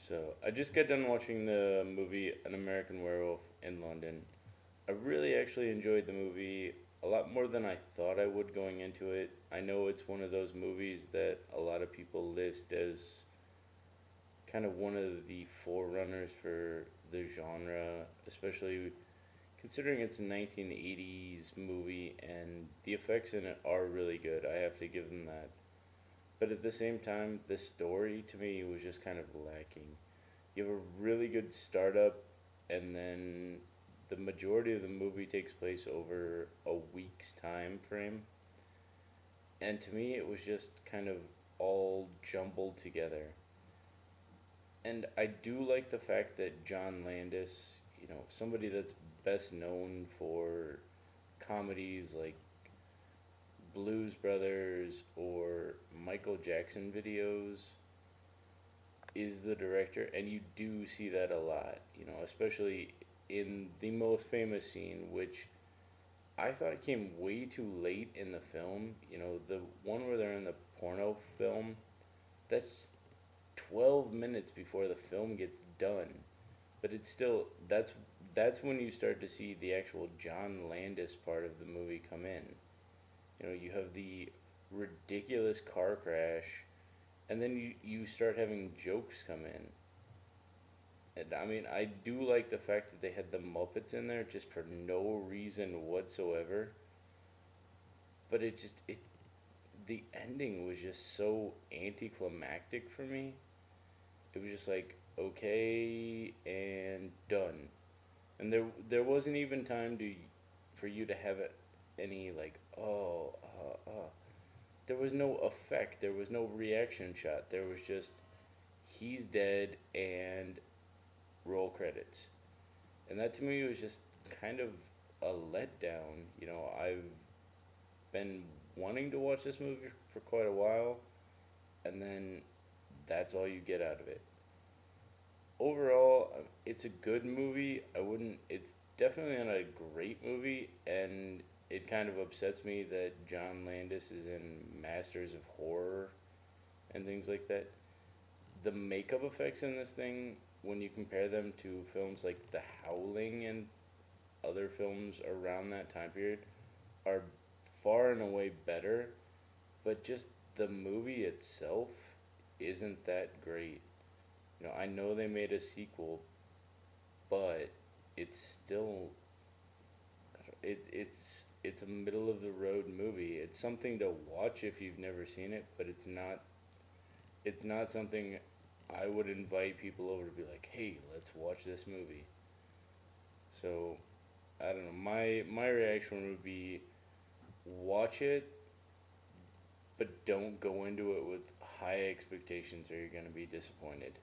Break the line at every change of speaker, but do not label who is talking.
So I just got done watching the movie An American Werewolf in London. I really actually enjoyed the movie a lot more than I thought I would going into it. I know it's one of those movies that a lot of people list as kind of one of the forerunners for the genre, especially considering it's a 1980s movie and the effects in it are really good. I have to give them that. But at the same time, the story to me was just kind of lacking. You have a really good startup, and then the majority of the movie takes place over a week's time frame. And to me, it was just kind of all jumbled together. And I do like the fact that John Landis, somebody that's best known for comedies like Blues Brothers or Michael Jackson videos, is the director, and you do see that a lot, especially in the most famous scene, which I thought came way too late in the film. The one where they're in the porno film, that's 12 minutes before the film gets done. But it's still, that's when you start to see the actual John Landis part of the movie come in. You have the ridiculous car crash, and then you start having jokes come in. And I mean, I do like the fact that they had the Muppets in there just for no reason whatsoever. But the ending was just so anticlimactic for me. It was just like, okay, and done. And there wasn't even time for you to have any like, oh, there was no effect. There was no reaction shot. There was just, he's dead and roll credits. And that to me was just kind of a letdown. I've been wanting to watch this movie for quite a while, and then that's all you get out of it. Overall, it's a good movie. I wouldn't. It's definitely not a great movie, and it kind of upsets me that John Landis is in Masters of Horror and things like that. The makeup effects in this thing, when you compare them to films like The Howling and other films around that time period, are far and away better, but just the movie itself isn't that great. I know they made a sequel, but it's still it's a middle of the road movie. It's something to watch if you've never seen it, but it's not something I would invite people over to be like, "Hey, let's watch this movie." So, I don't know. My reaction would be watch it, but don't go into it with high expectations or you're going to be disappointed.